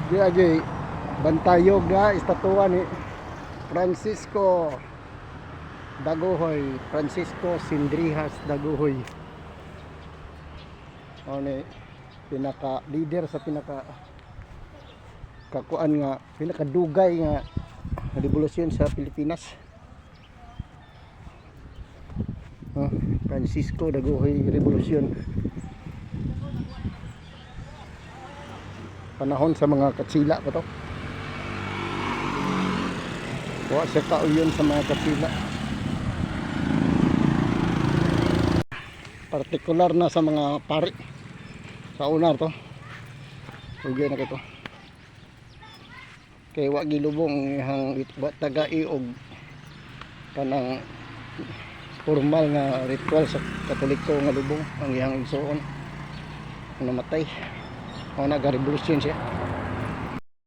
Di agi bantayog nga estatwa ni Francisco Daguhoy, Francisco Sindrihas Daguhoy. O ni pinaka leader sa pinaka kakuan nga pinakadugay nga revolusyon sa Pilipinas. Francisco Daguhoy revolusyon. Panahon sa mga katsila pa to. Wa siya kauyon sa mga katsila. Partikular na sa mga pari. Sa unar to. Ugay na kito. Kay wa gilubong ihang tagai og kanang formal nga ritual sa Katoliko nga lubong ang ihang igsoon namatay o nag-revolusyon siya.